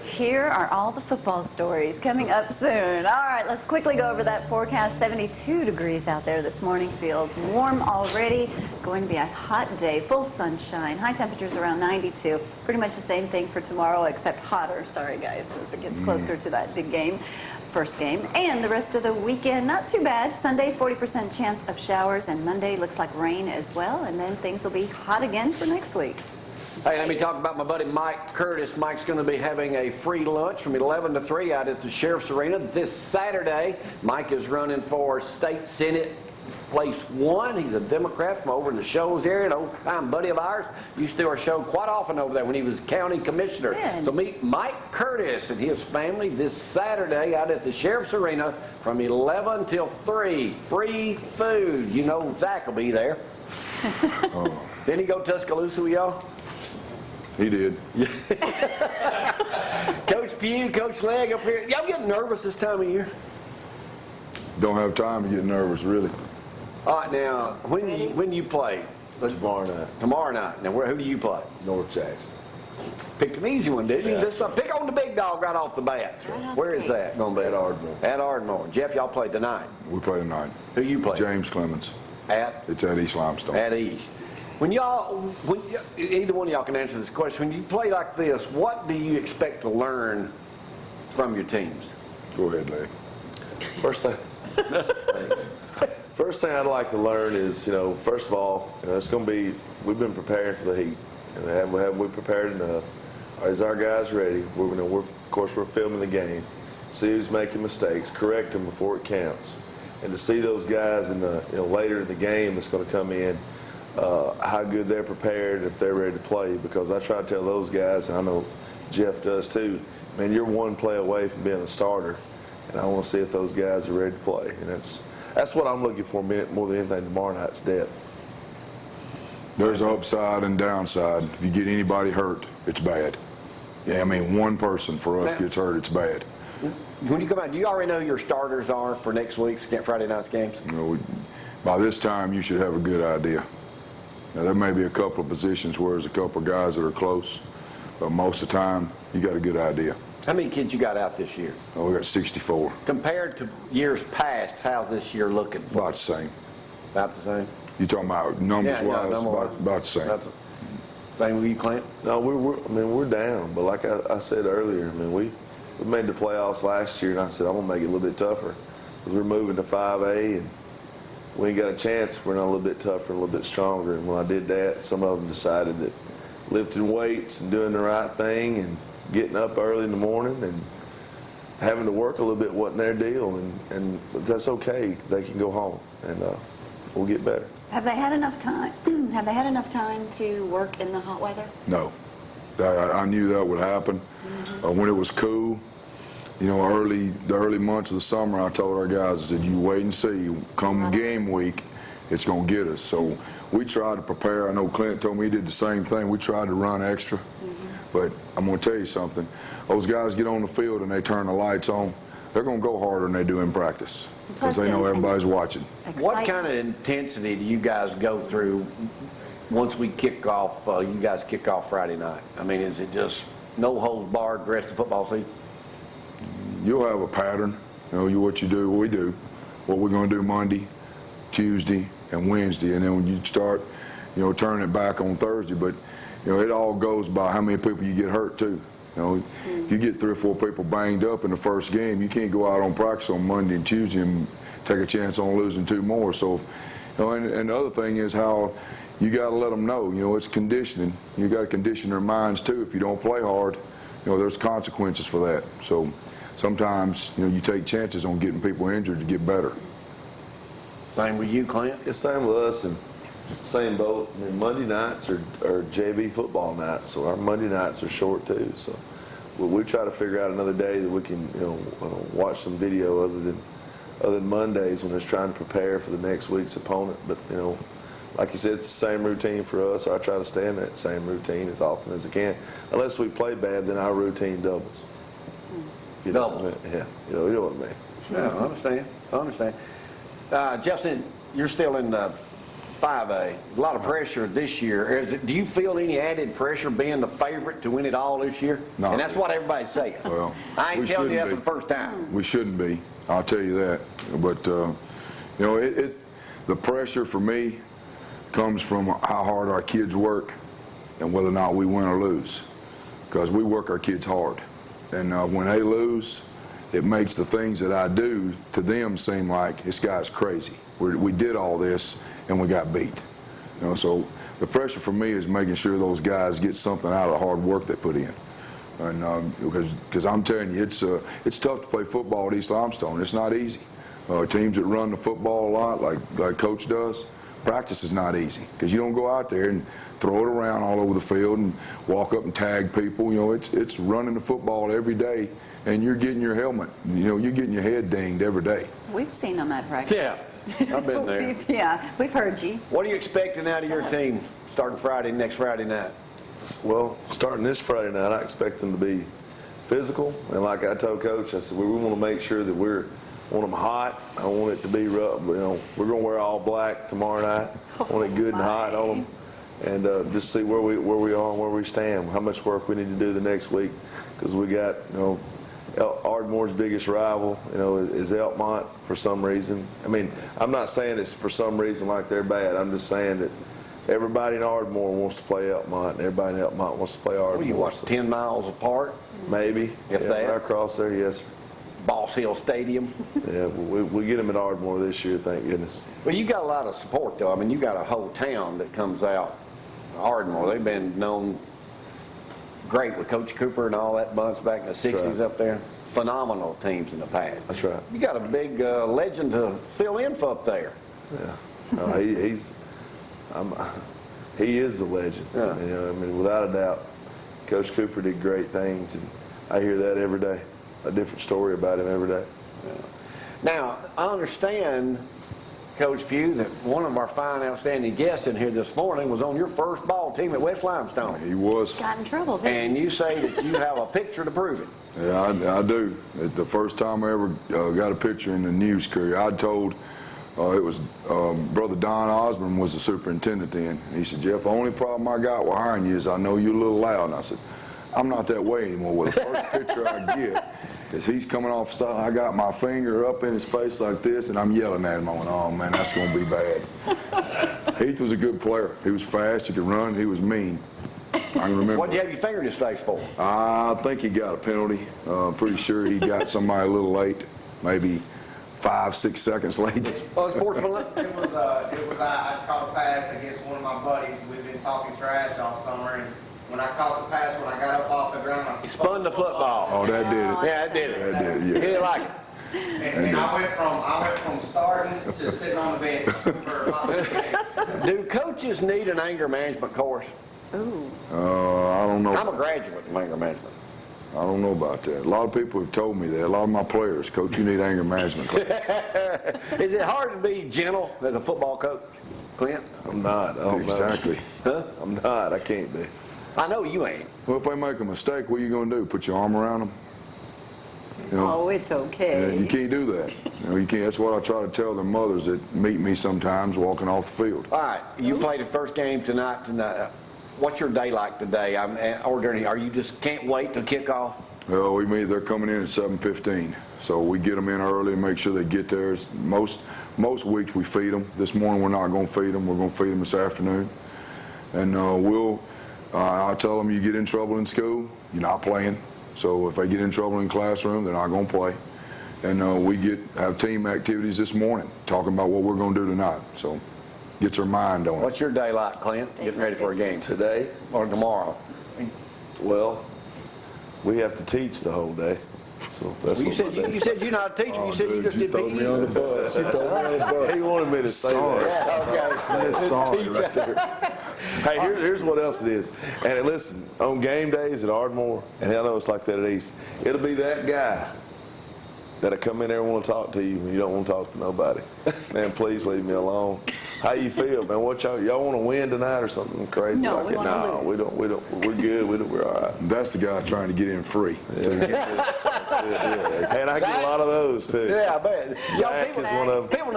Here are all the football stories coming up soon. All right, let's quickly go over that forecast. 72 degrees out there this morning. Feels warm already. Going to be a hot day, full sunshine. High temperatures around 92. Pretty much the same thing for tomorrow, except hotter. Sorry, guys, as it gets closer to that big game. First game, and the rest of the weekend, not too bad. Sunday, 40% chance of showers, and Monday looks like rain as well, and then things will be hot again for next week. Hey, let me talk about my buddy Mike Curtis. Mike's going to be having a free lunch from 11 to 3 out at the Sheriff's Arena this Saturday. Mike is running for State Senate Place 1. He's a Democrat from over in the Shoals area, an old-time buddy of ours. Used to do our show quite often over there when he was county commissioner. Good. So meet Mike Curtis and his family this Saturday out at the Sheriff's Arena from 11 till 3. Free food. You know Zach will be there. Didn't he go to Tuscaloosa with y'all? He did. Coach Pugh, Coach Legg up here. Y'all getting nervous this time of year? Don't have time to get nervous, really. All right, now, when you play? Tomorrow night. Tomorrow night. Now, who do you play? North Jackson. Picked an easy one, didn't you? Yeah. This one, pick on the big dog right off the bat. Where is that going to be? At Ardmore. At Ardmore. Jeff, y'all play tonight. We play tonight. Who you play? James Clemens. It's at East Limestone. At East. Either one of y'all can answer this question. When you play like this, what do you expect to learn from your teams? Go ahead, Legg. First thing. Thanks. First thing I'd like to learn is, first of all, it's going to be, we've been preparing for the heat. And have we prepared enough? Is our guys ready? Of course, we're filming the game. See who's making mistakes. Correct them before it counts. And to see those guys in the, later in the game that's going to come in, how good they're prepared, if they're ready to play. Because I try to tell those guys, and I know Jeff does too, man, you're one play away from being a starter. And I want to see if those guys are ready to play. And that's what I'm looking for more than anything tomorrow night's depth. There's upside and downside. If you get anybody hurt, it's bad. Yeah, I mean, one person for us gets hurt, it's bad. When you come out, do you already know who your starters are for next week's Friday night's games? By this time, you should have a good idea. Now, there may be a couple of positions where there's a couple of guys that are close, but most of the time, you got a good idea. How many kids you got out this year? We got 64. Compared to years past, how's this year looking? About the same. About the same? You talking about numbers-wise? About the same. Same with you, Clint? No, we're down. But like I said earlier, we made the playoffs last year, and I said I'm gonna make it a little bit tougher because we're moving to 5A, and we ain't got a chance if we're not a little bit tougher, a little bit stronger. And when I did that, some of them decided that lifting weights and doing the right thing and getting up early in the morning and having to work a little bit wasn't their deal, and that's okay. They can go home, and we'll get better. Have they had enough time? Have they had enough time to work in the hot weather? No. I knew that would happen. When it was cool, the early months of the summer, I told our guys, I said, you wait and see. Come game week, it's going to get us. So we tried to prepare. I know Clint told me he did the same thing. We tried to run extra. But I'm going to tell you something. Those guys get on the field and they turn the lights on, they're going to go harder than they do in practice because they know everybody's watching. What kind of intensity do you guys go through once we kick off, you guys kick off Friday night? I mean, is it just no holds barred the rest of football season? You'll have a pattern. What you do, what we do, what we're going to do Monday, Tuesday, and Wednesday. And then when you start, turning it back on Thursday. But, it all goes by how many people you get hurt, too. If you get 3 or 4 people banged up in the first game, you can't go out on practice on Monday and Tuesday and take a chance on losing 2 more. So, and the other thing is how you got to let them know, it's conditioning. You got to condition their minds, too. If you don't play hard, there's consequences for that. So sometimes, you take chances on getting people injured to get better. Same with you, Clint? It's same with us, and same boat. Monday nights are JV football nights, so our Monday nights are short too. So we try to figure out another day that we can, watch some video other than Mondays when it's trying to prepare for the next week's opponent. But like you said, it's the same routine for us. I try to stay in that same routine as often as I can. Unless we play bad, then our routine doubles. Doubles? Yeah, you know what I mean. Yeah, I understand. Jefferson, you're still in 5A. A lot of pressure this year. Do you feel any added pressure being the favorite to win it all this year? No. And that's what everybody's saying. Well, I ain't we telling you that shouldn't for be. the first time. We shouldn't be. I'll tell you that. But, the pressure for me comes from how hard our kids work and whether or not we win or lose. Because we work our kids hard. And when they lose, it makes the things that I do to them seem like this guy's crazy. We did all this and we got beat. So the pressure for me is making sure those guys get something out of the hard work they put in. And because I'm telling you, it's tough to play football at East Limestone. It's not easy. Teams that run the football a lot, like Coach does, practice is not easy because you don't go out there and throw it around all over the field and walk up and tag people. It's running the football every day, and you're getting your helmet. You're getting your head dinged every day. We've seen them at practice. Yeah, I've been there. We've heard you. What are you expecting out of your team starting next Friday night? Well, starting this Friday night, I expect them to be physical. And like I told Coach, I said, we want to make sure that want them hot. I want it to be rough. We're going to wear all black tomorrow night. I want it good and hot on them. And just see where we are and where we stand, how much work we need to do the next week. Because we got, Ardmore's biggest rival, is Elkmont for some reason. I mean, I'm not saying it's for some reason like they're bad. I'm just saying that everybody in Ardmore wants to play Elkmont, and everybody in Elkmont wants to play Ardmore. Well, you watch 10 miles apart? Maybe. If yeah, that. Right across there, yes, sir. Boss Hill Stadium. Yeah, we get them at Ardmore this year, thank goodness. Well, you got a lot of support, though. I mean, you got a whole town that comes out. Ardmore, they've been known great with Coach Cooper and all that bunch back in the 60s right. up there. Phenomenal teams in the past. That's right. You got a big legend to fill in for up there. Yeah. No, he is the legend. Yeah. I mean, without a doubt, Coach Cooper did great things, and I hear that every day. A different story about him every day. Yeah. Now, I understand, Coach Pugh, that one of our fine, outstanding guests in here this morning was on your first ball team at West Limestone. He was. Got in trouble, didn't And you say that you have a picture to prove it. Yeah, I do. The first time I ever got a picture in the news career, I told, it was Brother Don Osborne was the superintendent then. He said, Jeff, the only problem I got with hiring you is I know you're a little loud. And I said, I'm not that way anymore. Well, the first picture I get is he's coming off the side. I got my finger up in his face like this, and I'm yelling at him. I went, oh, man, that's going to be bad. Heath was a good player. He was fast. He could run. He was mean. I can remember. What did you have your finger in his face for? I think he got a penalty. Pretty sure he got somebody a little late, maybe 5-6 seconds late. Oh, sportsmanlike? I caught a pass against one of my buddies. We've been talking trash all summer, and when I caught the pass, when I got up off the ground, I Spun the football. Oh, that did it. Yeah, that did it. That did it, He yeah. didn't like it. And I went from starting to sitting on the bench for about a day. Do coaches need an anger management course? Ooh. I don't know. I'm a graduate in anger management. I don't know about that. A lot of people have told me that. A lot of my players, Coach, you need anger management class. Is it hard to be gentle as a football coach, Clint? I'm not. I don't know. Exactly. Huh? I'm not. I can't be. I know you ain't. Well, if they make a mistake, what are you going to do? Put your arm around them? Oh, it's okay. You can't do that. You can't. That's what I try to tell their mothers that meet me sometimes walking off the field. All right, you played the first game tonight. What's your day like today? Are you just can't wait to kick off? Well, they're coming in at 7:15, so we get them in early and make sure they get there. Most weeks we feed them. This morning we're not going to feed them. We're going to feed them this afternoon, and I'll tell them you get in trouble in school, you're not playing. So if they get in trouble in the classroom, they're not going to play. And we have team activities this morning talking about what we're going to do tonight. So gets our mind on it. What's your day like, Clint? Getting ready for a game Today, or tomorrow? well, we have to teach the whole day. So that's Well, what my day- you said you're not a teacher. You said you just did throw me on the PE. bus. You throw me on the bus. He wanted me to say Sorry. that. Yeah, okay. Sorry right there. Hey, here's what else it is. And listen, on game days at Ardmore, and I know it's like that at East, it'll be that guy that'll come in there and want to talk to you when you don't want to talk to nobody. Man, please leave me alone. How you feel, man? What y'all want to win tonight or something crazy No, like we that? wanna No, lose. we don't. We're good. We're all right. That's the guy trying to get in free. And I get a lot of those too. Yeah, I bet. Zach is one of them. People